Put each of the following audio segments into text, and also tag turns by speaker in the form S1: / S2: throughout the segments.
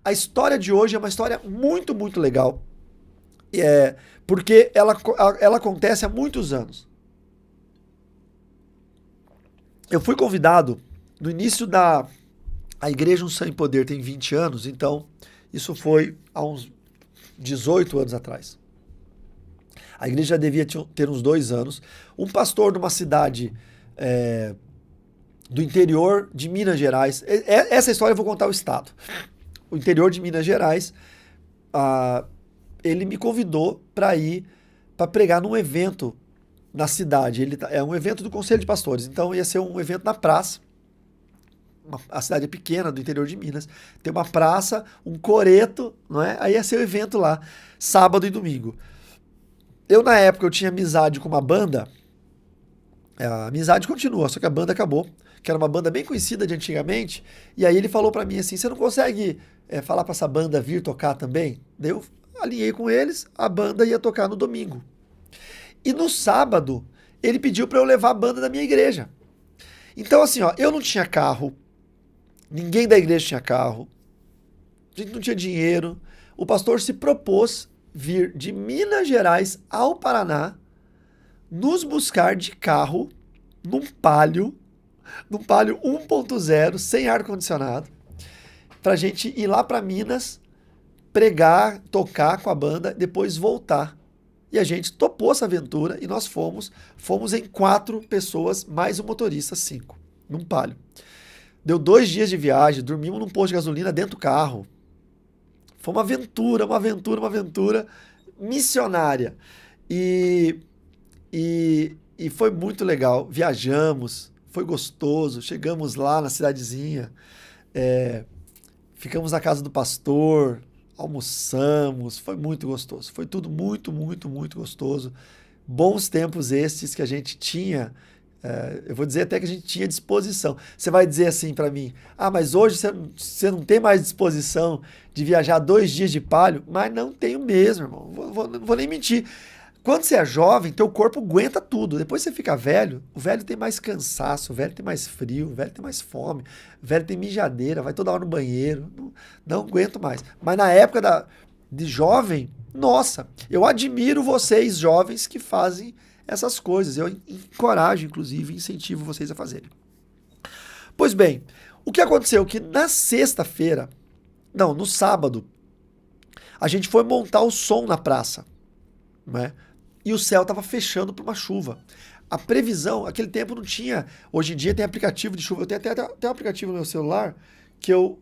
S1: a história de hoje é uma história muito, muito legal. Porque ela acontece há muitos anos. Eu fui convidado no início da... A Igreja Unção e Poder tem 20 anos, então isso foi há uns 18 anos atrás. A igreja já devia ter uns 2 anos. Um pastor de uma cidade do interior de Minas Gerais. Essa história eu vou contar o estado. O interior de Minas Gerais, ele me convidou para ir para pregar num evento na cidade. É um evento do Conselho de Pastores, então ia ser um evento na praça. A cidade é pequena, do interior de Minas. Tem uma praça, um coreto, não é? Aí ia ser o evento lá, sábado e domingo. Eu, na época, eu tinha amizade com uma banda. A amizade continua, só que a banda acabou. Que era uma banda bem conhecida de antigamente. E aí ele falou pra mim assim, você não consegue falar pra essa banda vir tocar também? Daí eu alinhei com eles, a banda ia tocar no domingo. E no sábado, ele pediu pra eu levar a banda da minha igreja. Então assim, ó, eu não tinha carro. Ninguém da igreja tinha carro. A gente não tinha dinheiro. O pastor se propôs vir de Minas Gerais ao Paraná, nos buscar de carro, num Palio 1.0, sem ar-condicionado, pra gente ir lá pra Minas, pregar, tocar com a banda, depois voltar. E a gente topou essa aventura e nós fomos em 4 pessoas, mais um motorista, 5, num Palio. Deu 2 dias de viagem, dormimos num posto de gasolina dentro do carro. Foi uma aventura missionária. E foi muito legal. Viajamos, foi gostoso. Chegamos lá na cidadezinha, ficamos na casa do pastor, almoçamos. Foi muito gostoso. Foi tudo muito, muito, muito gostoso. Bons tempos estes que a gente tinha. Eu vou dizer até que a gente tinha disposição. Você vai dizer assim pra mim, mas hoje você não tem mais disposição de viajar 2 dias de Palio? Mas não tenho mesmo, irmão. Não vou nem mentir. Quando você é jovem, teu corpo aguenta tudo. Depois você fica velho, o velho tem mais cansaço, o velho tem mais frio, o velho tem mais fome, o velho tem mijadeira, vai toda hora no banheiro. Não aguento mais. Mas na época de jovem, nossa, eu admiro vocês jovens que fazem essas coisas. Eu encorajo, inclusive, incentivo vocês a fazerem. Pois bem, o que aconteceu? Que na sexta-feira, não, no sábado, a gente foi montar o som na praça, né? E o céu estava fechando para uma chuva. A previsão, aquele tempo não tinha. Hoje em dia tem aplicativo de chuva. Eu tenho até um aplicativo no meu celular que eu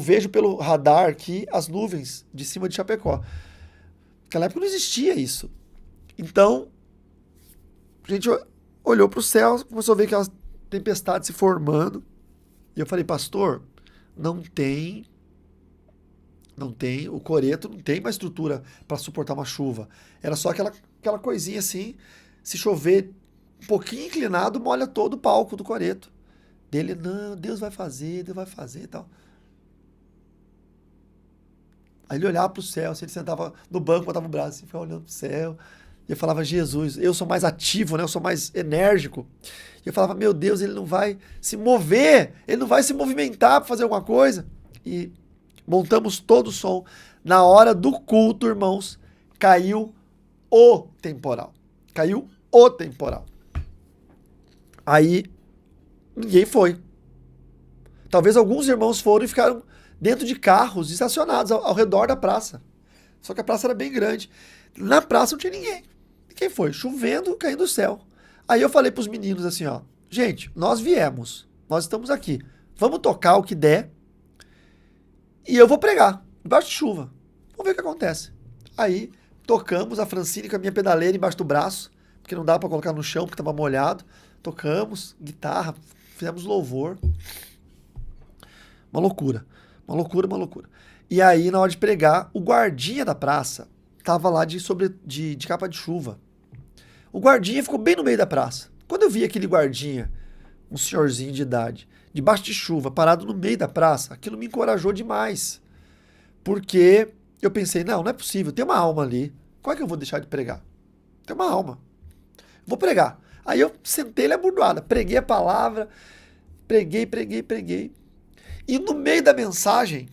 S1: vejo pelo radar aqui as nuvens de cima de Chapecó. Naquela época não existia isso. Então, a gente olhou para o céu, começou a ver aquelas tempestades se formando. E eu falei, pastor, não tem, o coreto não tem uma estrutura para suportar uma chuva. Era só aquela coisinha assim, se chover um pouquinho inclinado, molha todo o palco do coreto. Dele, não, Deus vai fazer e tal. Aí ele olhava para o céu, assim, ele sentava no banco, botava o braço assim, ficava olhando para o céu. E eu falava, Jesus, eu sou mais ativo, né? Eu sou mais enérgico. E eu falava, meu Deus, ele não vai se mover, ele não vai se movimentar para fazer alguma coisa. E montamos todo o som. Na hora do culto, irmãos, caiu o temporal. Caiu o temporal. Aí, ninguém foi. Talvez alguns irmãos foram e ficaram dentro de carros estacionados ao redor da praça. Só que a praça era bem grande. Na praça não tinha ninguém. Quem foi? Chovendo, caindo do céu. Aí eu falei pros meninos assim, ó, gente, nós viemos, nós estamos aqui, vamos tocar o que der e eu vou pregar, embaixo de chuva. Vamos ver o que acontece. Aí tocamos, a Francine com a minha pedaleira embaixo do braço, porque não dá pra colocar no chão, porque tava molhado. Tocamos, guitarra, fizemos louvor. Uma loucura. E aí, na hora de pregar, o guardinha da praça tava lá de capa de chuva. O guardinha ficou bem no meio da praça. Quando eu vi aquele guardinha, um senhorzinho de idade, debaixo de chuva, parado no meio da praça, aquilo me encorajou demais. Porque eu pensei, não é possível, tem uma alma ali. Como é que eu vou deixar de pregar? Tem uma alma. Vou pregar. Aí eu sentei ele abordoada, preguei a palavra, preguei. E no meio da mensagem,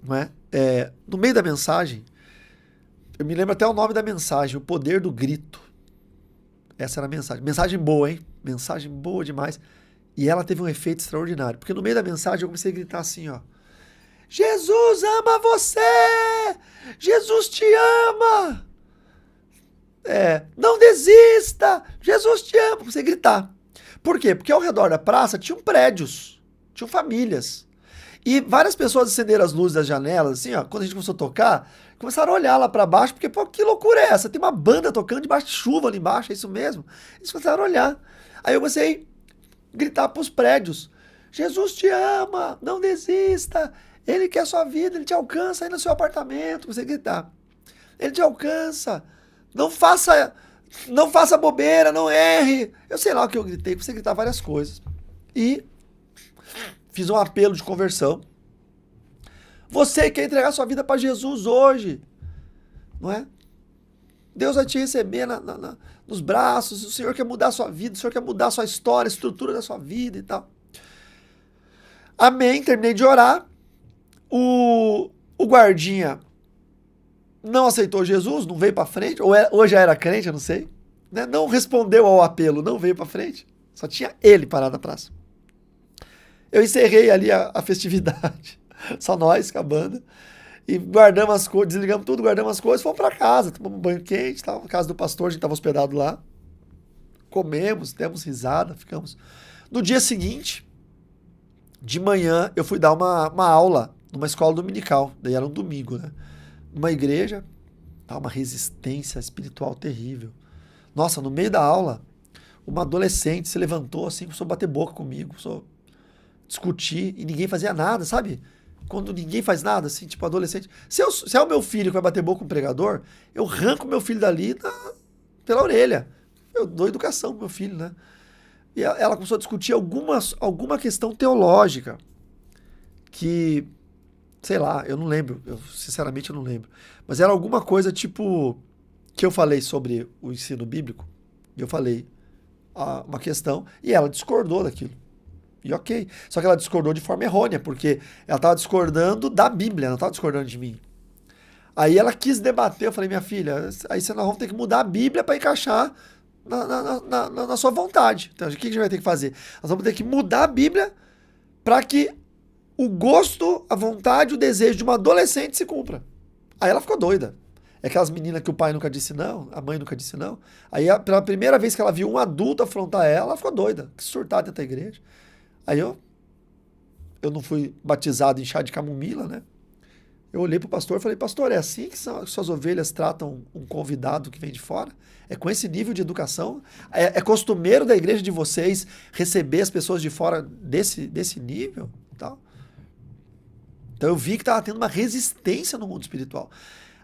S1: não é? No meio da mensagem, eu me lembro até o nome da mensagem, o poder do grito. Essa era a mensagem. Mensagem boa, hein? Mensagem boa demais. E ela teve um efeito extraordinário. Porque no meio da mensagem eu comecei a gritar assim, ó. Jesus ama você! Jesus te ama! Não desista! Jesus te ama! Comecei a gritar. Por quê? Porque ao redor da praça tinham prédios, tinham famílias. E várias pessoas acenderam as luzes das janelas, assim, ó. Quando a gente começou a tocar, começaram a olhar lá pra baixo, porque, pô, que loucura é essa? Tem uma banda tocando debaixo de chuva ali embaixo, é isso mesmo? Eles começaram a olhar. Aí eu comecei a gritar pros prédios. Jesus te ama, não desista. Ele quer a sua vida, ele te alcança aí no seu apartamento. Comecei a gritar. Ele te alcança. Não faça bobeira, não erre. Eu sei lá o que eu gritei, comecei a gritar várias coisas. E fiz um apelo de conversão. Você quer entregar sua vida para Jesus hoje, não é? Deus vai te receber nos braços, o Senhor quer mudar a sua vida, o Senhor quer mudar a sua história, a estrutura da sua vida e tal. Amém, terminei de orar. O guardinha não aceitou Jesus, não veio para frente, ou já era crente, eu não sei, né? Não respondeu ao apelo, não veio para frente, só tinha ele parado na praça. Eu encerrei ali a festividade, só nós com a banda, e guardamos as coisas, desligamos tudo, guardamos as coisas, fomos para casa, tomamos um banho quente, tava na casa do pastor, a gente estava hospedado lá, comemos, demos risada, ficamos. No dia seguinte, de manhã, eu fui dar uma aula numa escola dominical, daí era um domingo, né? Numa igreja, tá uma resistência espiritual terrível. Nossa, no meio da aula, uma adolescente se levantou assim, começou a bater boca comigo, começou a discutir e ninguém fazia nada, sabe? Quando ninguém faz nada, assim, tipo adolescente. Se é o meu filho que vai bater boca com o pregador, eu arranco meu filho dali pela orelha. Eu dou educação pro meu filho, né? E ela começou a discutir alguma questão teológica que, sei lá, eu não lembro, sinceramente eu não lembro. Mas era alguma coisa tipo que eu falei sobre o ensino bíblico, e eu falei uma questão, e ela discordou daquilo. E ok. Só que ela discordou de forma errônea, porque ela estava discordando da Bíblia, não estava discordando de mim. Aí ela quis debater, eu falei, minha filha, aí nós vamos ter que mudar a Bíblia para encaixar na sua vontade. Então, o que a gente vai ter que fazer? Nós vamos ter que mudar a Bíblia para que o gosto, a vontade, o desejo de uma adolescente se cumpra. Aí ela ficou doida. É aquelas meninas que o pai nunca disse não, a mãe nunca disse não. Aí, pela primeira vez que ela viu um adulto afrontar ela ficou doida, surtada dentro da igreja. Aí eu não fui batizado em chá de camomila, né? Eu olhei pro pastor e falei, pastor, é assim que suas ovelhas tratam um convidado que vem de fora? É com esse nível de educação? É costumeiro da igreja de vocês receber as pessoas de fora desse nível? Tal? Então eu vi que estava tendo uma resistência no mundo espiritual.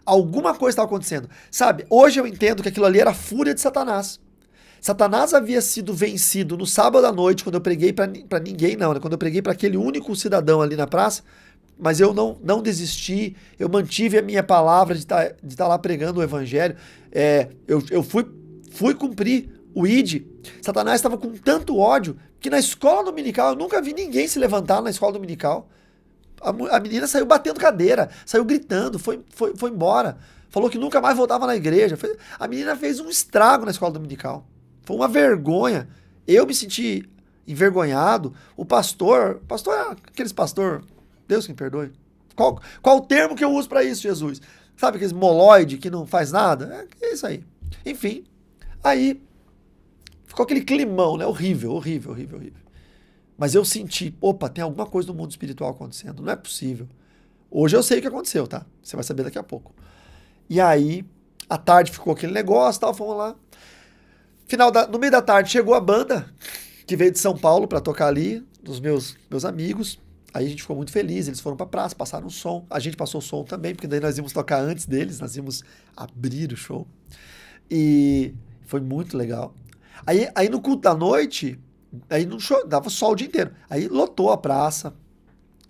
S1: Alguma coisa estava acontecendo. Sabe, hoje eu entendo que aquilo ali era a fúria de Satanás. Satanás havia sido vencido no sábado à noite, quando eu preguei para ninguém, não, né? Quando eu preguei para aquele único cidadão ali na praça, mas eu não desisti, eu mantive a minha palavra de tá lá pregando o evangelho, eu fui cumprir o ID. Satanás estava com tanto ódio que na escola dominical, eu nunca vi ninguém se levantar na escola dominical. A menina saiu batendo cadeira, saiu gritando, foi embora, falou que nunca mais voltava na igreja. A menina fez um estrago na escola dominical. Foi uma vergonha. Eu me senti envergonhado. O pastor é aqueles pastor, Deus que me perdoe. Qual o termo que eu uso para isso, Jesus? Sabe aqueles moloide que não faz nada? É isso aí. Enfim, aí ficou aquele climão, né? Horrível. Mas eu senti, opa, tem alguma coisa no mundo espiritual acontecendo. Não é possível. Hoje eu sei o que aconteceu, tá? Você vai saber daqui a pouco. E aí, à tarde ficou aquele negócio, tal, fomos lá. No meio da tarde chegou a banda que veio de São Paulo para tocar ali, dos meus amigos. Aí a gente ficou muito feliz, eles foram pra praça, passaram o som. A gente passou o som também, porque daí nós íamos tocar antes deles, nós íamos abrir o show. E foi muito legal. Aí no culto da noite, aí no show, dava sol o dia inteiro. Aí lotou a praça,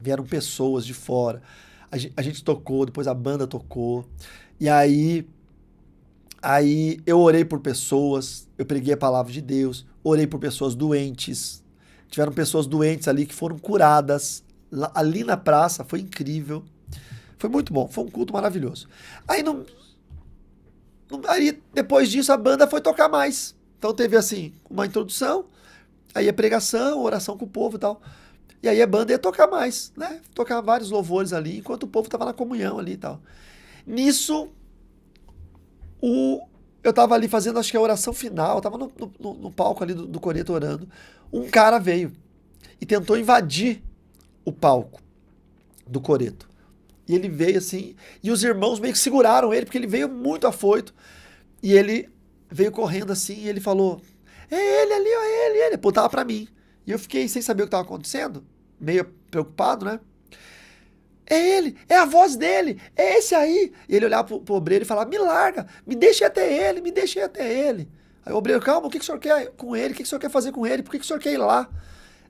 S1: vieram pessoas de fora. A gente tocou, depois a banda tocou. E aí eu orei por pessoas, eu preguei a palavra de Deus, orei por pessoas doentes. Tiveram pessoas doentes ali que foram curadas ali na praça, foi incrível. Foi muito bom, foi um culto maravilhoso. Aí, aí depois disso a banda foi tocar mais. Então teve assim, uma introdução, aí a pregação, oração com o povo e tal. E aí a banda ia tocar mais, né? Tocar vários louvores ali, enquanto o povo tava na comunhão ali e tal. Nisso, eu tava ali fazendo, acho que a oração final, eu tava no palco ali do coreto orando. Um cara veio e tentou invadir o palco do coreto. E ele veio assim, e os irmãos meio que seguraram ele, porque ele veio muito afoito. E ele veio correndo assim, e ele falou: é ele ali, ó, ele. Apontava pra mim. E eu fiquei sem saber o que tava acontecendo, meio preocupado, né? É ele, é a voz dele, é esse aí. E ele olhava pro obreiro e falava: me larga, me deixe até ele, me deixe até ele. Aí o obreiro: calma, o que o senhor quer com ele? O que o senhor quer fazer com ele? Por que o senhor quer ir lá?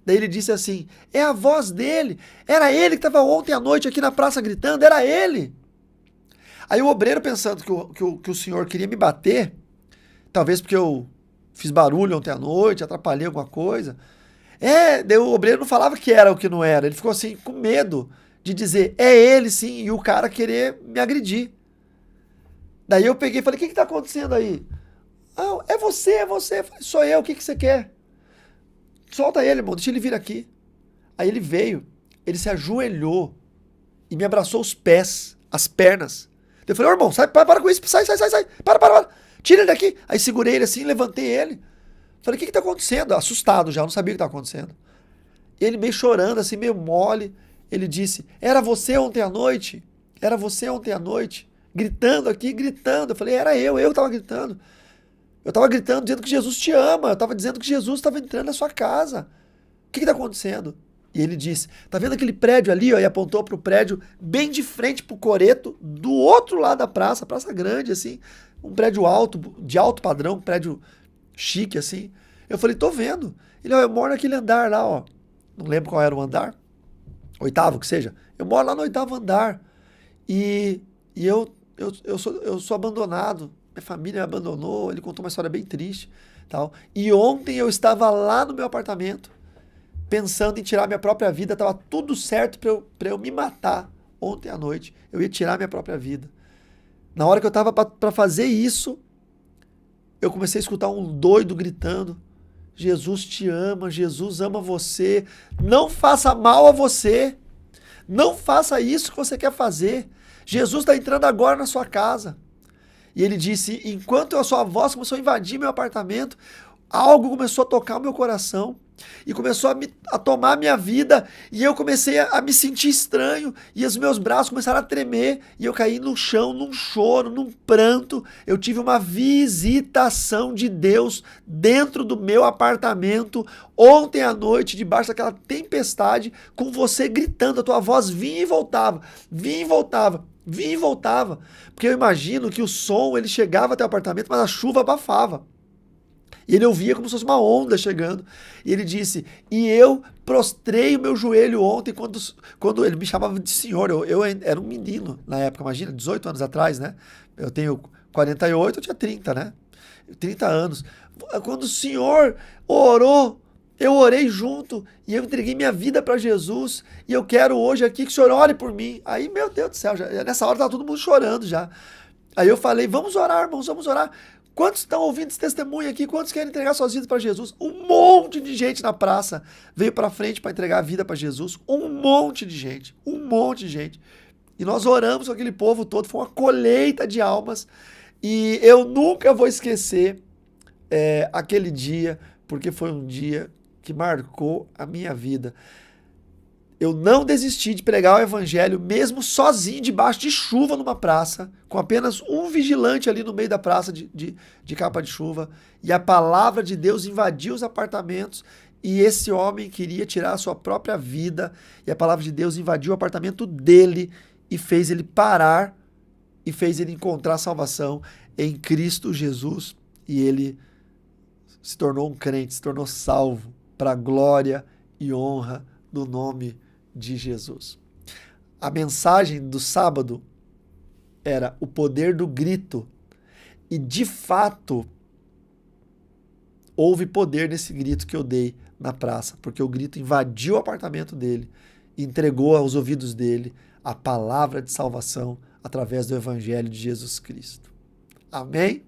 S1: Daí ele disse assim: é a voz dele, era ele que estava ontem à noite aqui na praça gritando, era ele. Aí o obreiro, pensando que o senhor queria me bater, talvez porque eu fiz barulho ontem à noite, atrapalhei alguma coisa. Daí o obreiro não falava que era o que não era, ele ficou assim com medo de dizer: é ele sim, e o cara querer me agredir. Daí eu peguei e falei: o que está acontecendo aí? Ah, é você, é você. Eu falei: sou eu, o que você quer? Solta ele, irmão, deixa ele vir aqui. Aí ele veio, ele se ajoelhou e me abraçou os pés, as pernas. Eu falei: ô irmão, sai, para com isso, sai, para. Tira ele daqui. Aí segurei ele assim, levantei ele. Falei: o que tá acontecendo? Assustado já, não sabia o que estava acontecendo. Ele meio chorando, assim, meio mole. Ele disse: era você ontem à noite? Era você ontem à noite? Gritando aqui, gritando. Eu falei: era eu tava gritando. Eu tava gritando dizendo que Jesus te ama. Eu tava dizendo que Jesus estava entrando na sua casa. O que tá acontecendo? E ele disse: tá vendo aquele prédio ali, ó? E apontou pro prédio bem de frente pro coreto, do outro lado da praça, praça grande, assim. Um prédio alto, de alto padrão, um prédio chique, assim. Eu falei: tô vendo. Ele: ó, eu moro naquele andar lá, ó. Não lembro qual era o andar. 8º, que seja. Eu moro lá no 8º andar. E eu sou abandonado. Minha família me abandonou. Ele contou uma história bem triste, tal. E ontem eu estava lá no meu apartamento, pensando em tirar minha própria vida. Tava tudo certo para eu me matar. Ontem à noite eu ia tirar minha própria vida. Na hora que eu tava para fazer isso, eu comecei a escutar um doido gritando: Jesus te ama, Jesus ama você, não faça mal a você, não faça isso que você quer fazer. Jesus está entrando agora na sua casa. E ele disse: enquanto a sua voz começou a invadir meu apartamento, algo começou a tocar o meu coração e começou a tomar a minha vida, e eu comecei a me sentir estranho, e os meus braços começaram a tremer, e eu caí no chão, num choro, num pranto. Eu tive uma visitação de Deus dentro do meu apartamento ontem à noite, debaixo daquela tempestade, com você gritando. A tua voz vinha e voltava, vinha e voltava, vinha e voltava, porque eu imagino que o som ele chegava até o apartamento, mas a chuva abafava. E ele ouvia como se fosse uma onda chegando. E ele disse: e eu prostrei o meu joelho ontem quando ele me chamava de senhor. Eu era um menino na época, imagina, 18 anos atrás, né? Eu tenho 48, eu tinha 30, né? 30 anos. Quando o senhor orou, eu orei junto e eu entreguei minha vida para Jesus. E eu quero hoje aqui que o senhor ore por mim. Aí, meu Deus do céu, nessa hora estava todo mundo chorando já. Aí eu falei: vamos orar, irmãos, vamos orar. Quantos estão ouvindo esse testemunho aqui? Quantos querem entregar suas vidas para Jesus? Um monte de gente na praça veio para frente para entregar a vida para Jesus. Um monte de gente. Um monte de gente. E nós oramos com aquele povo todo. Foi uma colheita de almas. E eu nunca vou esquecer aquele dia, porque foi um dia que marcou a minha vida. Eu não desisti de pregar o evangelho, mesmo sozinho, debaixo de chuva numa praça, com apenas um vigilante ali no meio da praça de capa de chuva. E a palavra de Deus invadiu os apartamentos e esse homem queria tirar a sua própria vida. E a palavra de Deus invadiu o apartamento dele e fez ele parar e fez ele encontrar salvação em Cristo Jesus. E ele se tornou um crente, se tornou salvo para a glória e honra do nome de Jesus. A mensagem do sábado era o poder do grito. E de fato, houve poder nesse grito que eu dei na praça, porque o grito invadiu o apartamento dele e entregou aos ouvidos dele a palavra de salvação através do Evangelho de Jesus Cristo. Amém?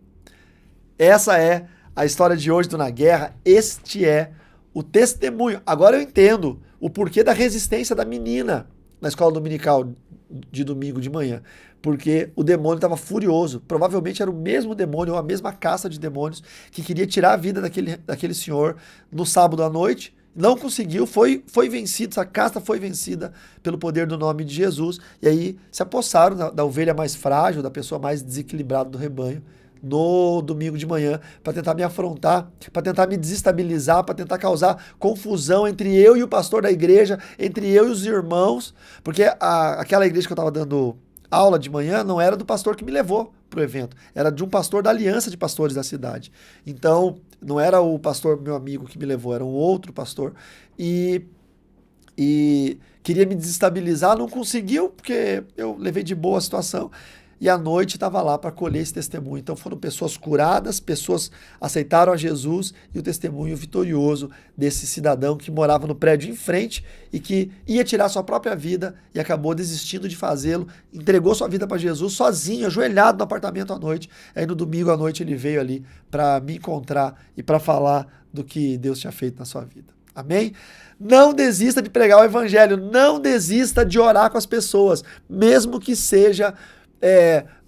S1: Essa é a história de hoje do Na Guerra. Este é o testemunho. Agora eu entendo o porquê da resistência da menina na escola dominical de domingo de manhã. Porque o demônio estava furioso. Provavelmente era o mesmo demônio ou a mesma caça de demônios que queria tirar a vida daquele senhor no sábado à noite. Não conseguiu, foi vencido, essa casta foi vencida pelo poder do nome de Jesus. E aí se apossaram da ovelha mais frágil, da pessoa mais desequilibrada do rebanho, no domingo de manhã, para tentar me afrontar, para tentar me desestabilizar, para tentar causar confusão entre eu e o pastor da igreja, entre eu e os irmãos, porque aquela igreja que eu estava dando aula de manhã não era do pastor que me levou para o evento, era de um pastor da aliança de pastores da cidade. Então, não era o pastor, meu amigo, que me levou, era um outro pastor. E queria me desestabilizar, não conseguiu, porque eu levei de boa a situação. E à noite estava lá para colher esse testemunho. Então foram pessoas curadas, pessoas aceitaram a Jesus e o testemunho vitorioso desse cidadão que morava no prédio em frente e que ia tirar sua própria vida e acabou desistindo de fazê-lo, entregou sua vida para Jesus sozinho, ajoelhado no apartamento à noite. Aí no domingo à noite ele veio ali para me encontrar e para falar do que Deus tinha feito na sua vida. Amém? Não desista de pregar o evangelho, não desista de orar com as pessoas, mesmo que seja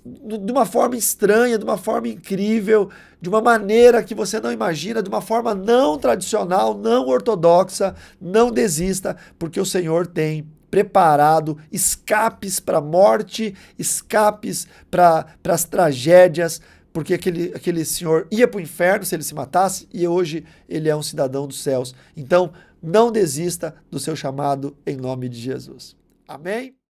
S1: de uma forma estranha, de uma forma incrível, de uma maneira que você não imagina, de uma forma não tradicional, não ortodoxa. Não desista, porque o Senhor tem preparado escapes para a morte, escapes para as tragédias, porque aquele senhor ia para o inferno se ele se matasse e hoje ele é um cidadão dos céus. Então, não desista do seu chamado em nome de Jesus. Amém?